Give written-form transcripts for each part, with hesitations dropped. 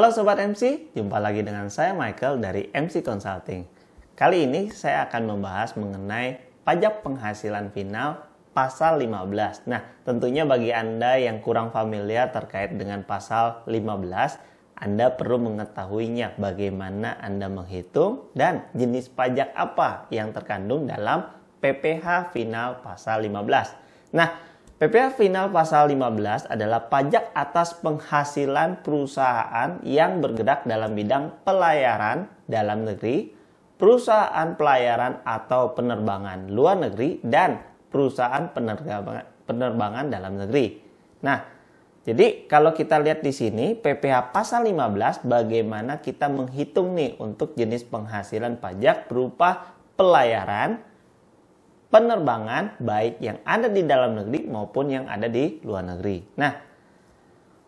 Halo Sobat MC, jumpa lagi dengan saya Michael dari MC Consulting. Kali ini saya akan membahas mengenai pajak penghasilan final pasal 15. Nah, tentunya bagi Anda yang kurang familiar terkait dengan pasal 15, Anda perlu mengetahuinya bagaimana Anda menghitung dan jenis pajak apa yang terkandung dalam PPh final pasal 15. Nah, PPh final pasal 15 adalah pajak atas penghasilan perusahaan yang bergerak dalam bidang pelayaran dalam negeri, perusahaan pelayaran atau penerbangan luar negeri, dan perusahaan penerbangan dalam negeri. Nah, jadi kalau kita lihat di sini PPh pasal 15 bagaimana kita menghitung nih untuk jenis penghasilan pajak berupa pelayaran, penerbangan baik yang ada di dalam negeri maupun yang ada di luar negeri. Nah,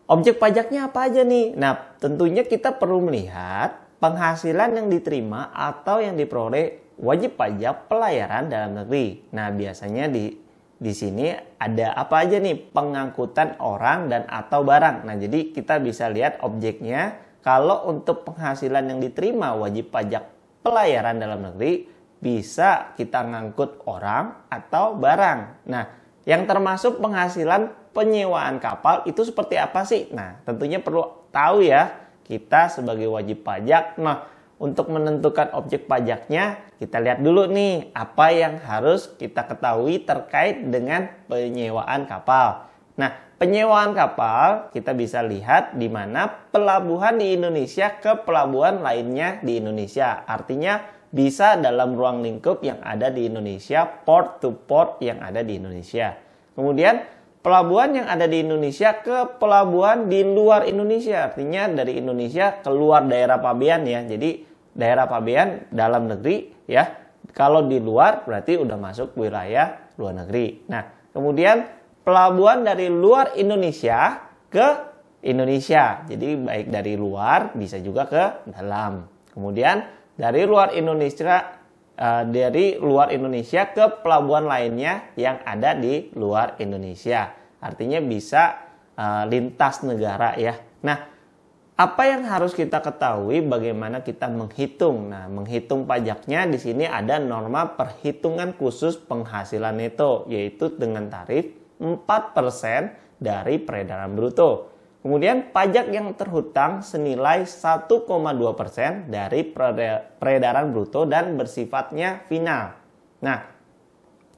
objek pajaknya apa aja nih? Nah, tentunya kita perlu melihat penghasilan yang diterima atau yang diperoleh wajib pajak pelayaran dalam negeri. Nah, biasanya di sini ada apa aja nih? Pengangkutan orang dan atau barang. Nah, jadi kita bisa lihat objeknya. Kalau untuk penghasilan yang diterima wajib pajak pelayaran dalam negeri, bisa kita ngangkut orang atau barang. Nah, yang termasuk penghasilan penyewaan kapal itu seperti apa sih? Nah, tentunya perlu tahu ya kita sebagai wajib pajak. Nah, untuk menentukan objek pajaknya, kita lihat dulu nih apa yang harus kita ketahui terkait dengan penyewaan kapal. Nah, penyewaan kapal kita bisa lihat di mana pelabuhan di Indonesia ke pelabuhan lainnya di Indonesia. Artinya bisa dalam ruang lingkup yang ada di Indonesia, port to port yang ada di Indonesia. Kemudian pelabuhan yang ada di Indonesia ke pelabuhan di luar Indonesia, artinya dari Indonesia keluar daerah pabean ya. Jadi daerah pabean dalam negeri ya. Kalau di luar berarti udah masuk wilayah luar negeri. Nah, kemudian pelabuhan dari luar Indonesia ke Indonesia. Jadi baik dari luar bisa juga ke dalam. Kemudian dari luar Indonesia ke pelabuhan lainnya yang ada di luar Indonesia. Artinya bisa lintas negara ya. Nah, apa yang harus kita ketahui bagaimana kita menghitung? Nah, menghitung pajaknya di sini ada norma perhitungan khusus penghasilan neto, yaitu dengan tarif 4% dari peredaran bruto. Kemudian pajak yang terhutang senilai 1,2% dari peredaran bruto dan bersifatnya final. Nah,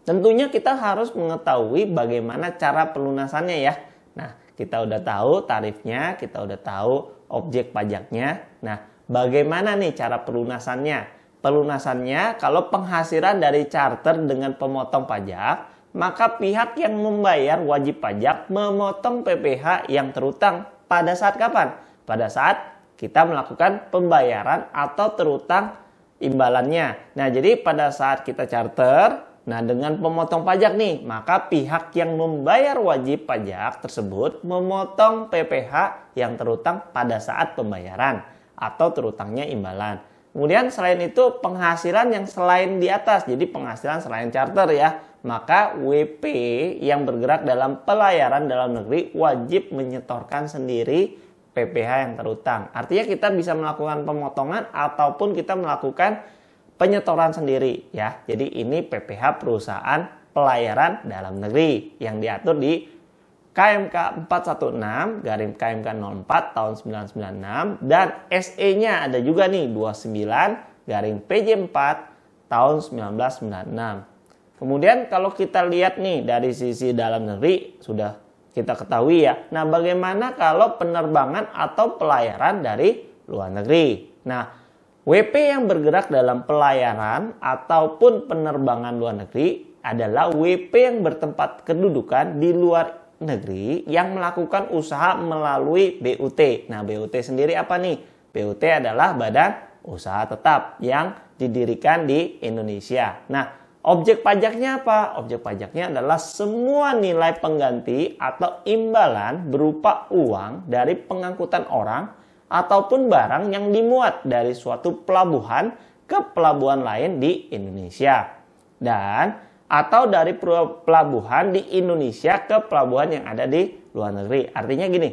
tentunya kita harus mengetahui bagaimana cara pelunasannya ya. Nah, kita udah tahu tarifnya, kita udah tahu objek pajaknya. Nah, bagaimana nih cara pelunasannya? Pelunasannya kalau penghasilan dari charter dengan pemotong pajak, maka pihak yang membayar wajib pajak memotong PPh yang terhutang pada saat kapan? Pada saat kita melakukan pembayaran atau terhutang imbalannya. Nah, jadi pada saat kita charter, nah dengan pemotong pajak nih, maka pihak yang membayar wajib pajak tersebut memotong PPh yang terhutang pada saat pembayaran atau terhutangnya imbalan. Kemudian selain itu penghasilan yang selain di atas, jadi penghasilan selain charter ya, maka WP yang bergerak dalam pelayaran dalam negeri wajib menyetorkan sendiri PPh yang terhutang. Artinya kita bisa melakukan pemotongan ataupun kita melakukan penyetoran sendiri ya. Jadi ini PPh perusahaan pelayaran dalam negeri yang diatur di KMK 416 garing KMK 04 tahun 1996 dan SE-nya ada juga nih 29 garing PJ 4 tahun 1996. Kemudian kalau kita lihat nih dari sisi dalam negeri sudah kita ketahui ya. Nah, bagaimana kalau penerbangan atau pelayaran dari luar negeri? Nah, WP yang bergerak dalam pelayaran ataupun penerbangan luar negeri adalah WP yang bertempat kedudukan di luar negeri yang melakukan usaha melalui BUT. Nah, BUT sendiri apa nih? BUT adalah badan usaha tetap yang didirikan di Indonesia. Nah, objek pajaknya apa? Objek pajaknya adalah semua nilai pengganti atau imbalan berupa uang dari pengangkutan orang ataupun barang yang dimuat dari suatu pelabuhan ke pelabuhan lain di Indonesia. Dan atau dari pelabuhan di Indonesia ke pelabuhan yang ada di luar negeri. Artinya gini,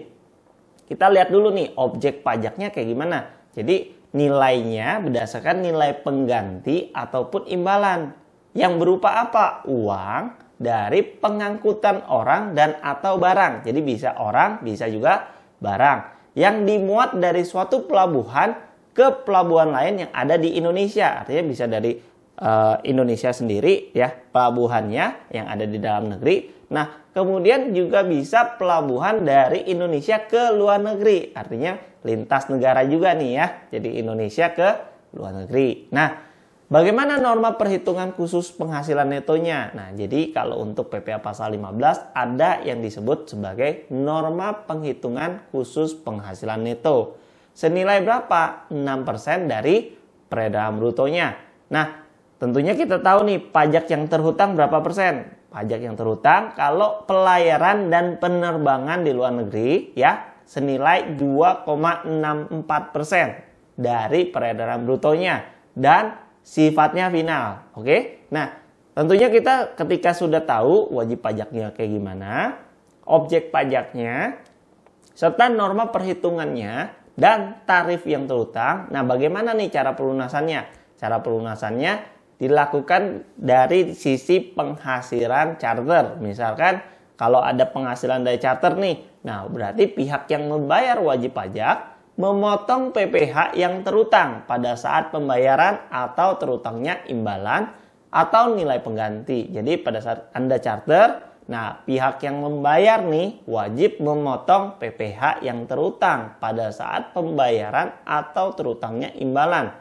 Kita lihat dulu nih objek pajaknya kayak gimana. Jadi nilainya berdasarkan nilai pengganti ataupun imbalan. Yang berupa apa? Uang dari pengangkutan orang dan atau barang. Jadi bisa orang, bisa juga barang. Yang dimuat dari suatu pelabuhan ke pelabuhan lain yang ada di Indonesia. Artinya bisa dari Indonesia sendiri ya, pelabuhannya yang ada di dalam negeri. Nah, kemudian juga bisa pelabuhan dari Indonesia ke luar negeri. Artinya lintas negara juga nih ya. Jadi Indonesia ke luar negeri. Nah, bagaimana norma perhitungan khusus penghasilan netonya? Nah, jadi kalau untuk PPh pasal 15 ada yang disebut sebagai norma penghitungan khusus penghasilan neto. Senilai berapa? 6% dari peredaran brutonya. Nah, tentunya kita tahu nih pajak yang terhutang berapa persen? Pajak yang terhutang kalau pelayaran dan penerbangan di luar negeri ya senilai 2,64% dari peredaran brutonya dan sifatnya final. Oke? Nah, tentunya kita ketika sudah tahu wajib pajaknya kayak gimana, objek pajaknya, serta norma perhitungannya dan tarif yang terhutang. Nah, bagaimana nih cara pelunasannya? Cara pelunasannya dilakukan dari sisi penghasilan charter. Misalkan kalau ada penghasilan dari charter nih, nah berarti pihak yang membayar wajib pajak memotong PPh yang terhutang pada saat pembayaran atau terhutangnya imbalan atau nilai pengganti. Jadi pada saat Anda charter, nah pihak yang membayar nih wajib memotong PPh yang terhutang pada saat pembayaran atau terhutangnya imbalan.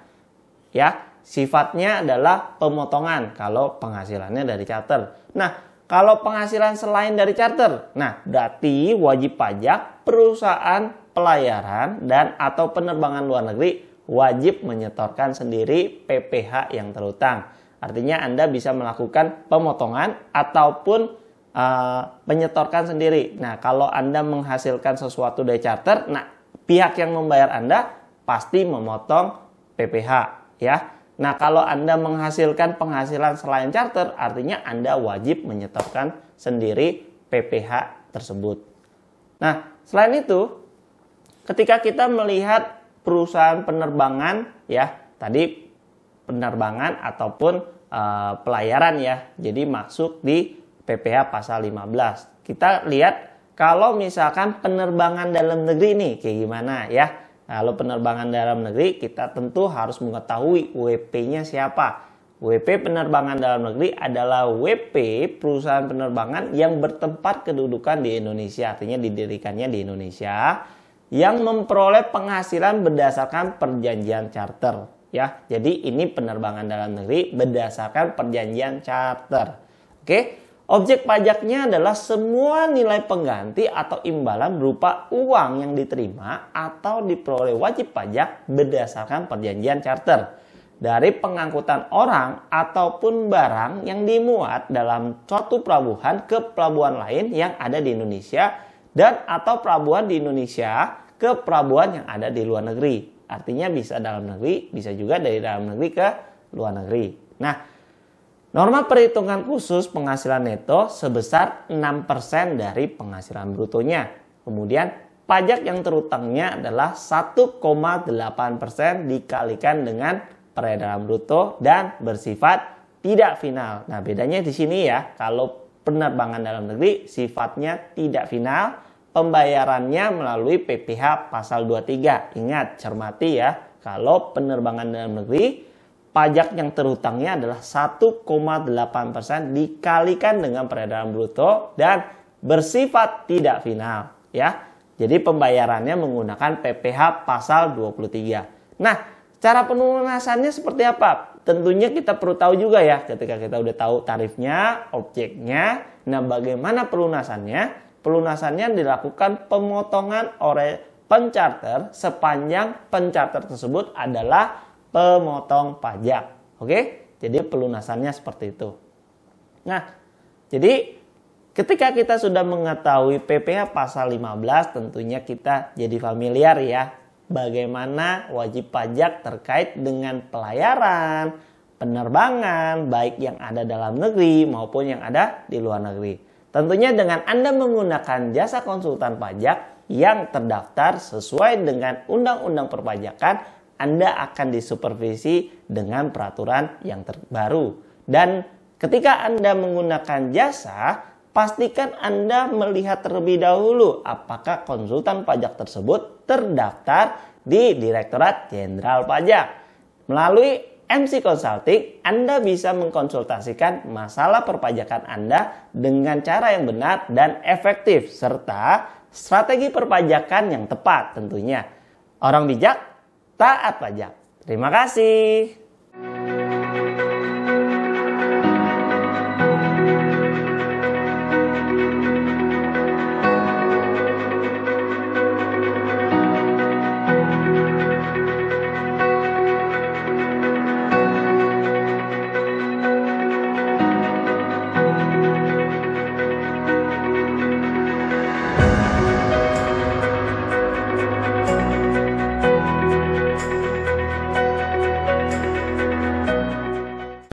Ya, sifatnya adalah pemotongan kalau penghasilannya dari charter. Nah, kalau penghasilan selain dari charter, nah berarti wajib pajak perusahaan pelayaran dan atau penerbangan luar negeri wajib menyetorkan sendiri PPh yang terhutang. Artinya Anda bisa melakukan pemotongan ataupun menyetorkan sendiri. Nah, kalau Anda menghasilkan sesuatu dari charter, nah pihak yang membayar Anda pasti memotong PPh ya. Nah, kalau Anda menghasilkan penghasilan selain charter, artinya Anda wajib menyetorkan sendiri PPh tersebut. Nah, selain itu, ketika kita melihat perusahaan penerbangan, ya, tadi penerbangan ataupun pelayaran ya, jadi masuk di PPh pasal 15. Kita lihat kalau misalkan penerbangan dalam negeri nih, kayak gimana ya. Kalau penerbangan dalam negeri, kita tentu harus mengetahui WP-nya siapa. WP penerbangan dalam negeri adalah WP perusahaan penerbangan yang bertempat kedudukan di Indonesia. Artinya didirikannya di Indonesia. Yang memperoleh penghasilan berdasarkan perjanjian charter. Ya, jadi ini penerbangan dalam negeri berdasarkan perjanjian charter. Oke. Objek pajaknya adalah semua nilai pengganti atau imbalan berupa uang yang diterima atau diperoleh wajib pajak berdasarkan perjanjian charter dari pengangkutan orang ataupun barang yang dimuat dalam suatu pelabuhan ke pelabuhan lain yang ada di Indonesia dan atau pelabuhan di Indonesia ke pelabuhan yang ada di luar negeri. Artinya bisa dalam negeri, bisa juga dari dalam negeri ke luar negeri. Nah, norma perhitungan khusus penghasilan neto sebesar 6% dari penghasilan brutonya. Kemudian pajak yang terhutangnya adalah 1,8% dikalikan dengan peredaran bruto dan bersifat tidak final. Nah, bedanya di sini ya, kalau penerbangan dalam negeri sifatnya tidak final, pembayarannya melalui PPh pasal 23. Ingat, cermati ya, kalau penerbangan dalam negeri pajak yang terhutangnya adalah 1,8% dikalikan dengan peredaran bruto dan bersifat tidak final ya. Jadi pembayarannya menggunakan PPh pasal 23. Nah, cara pelunasannya seperti apa? Tentunya kita perlu tahu juga ya, ketika kita udah tahu tarifnya, objeknya. Nah, bagaimana pelunasannya? Pelunasannya dilakukan pemotongan oleh pencharter sepanjang pencharter tersebut adalah pemotong pajak. Oke? Jadi pelunasannya seperti itu. Nah, jadi ketika kita sudah mengetahui PPh pasal 15, tentunya kita jadi familiar ya bagaimana wajib pajak terkait dengan pelayaran, penerbangan, baik yang ada dalam negeri maupun yang ada di luar negeri. Tentunya dengan Anda menggunakan jasa konsultan pajak yang terdaftar sesuai dengan Undang-Undang Perpajakan, Anda akan disupervisi dengan peraturan yang terbaru. Dan ketika Anda menggunakan jasa, pastikan Anda melihat terlebih dahulu apakah konsultan pajak tersebut terdaftar di Direktorat Jenderal Pajak. Melalui MC Consulting, Anda bisa mengkonsultasikan masalah perpajakan Anda dengan cara yang benar dan efektif, serta strategi perpajakan yang tepat tentunya. Orang bijak, taat pajak. Terima kasih.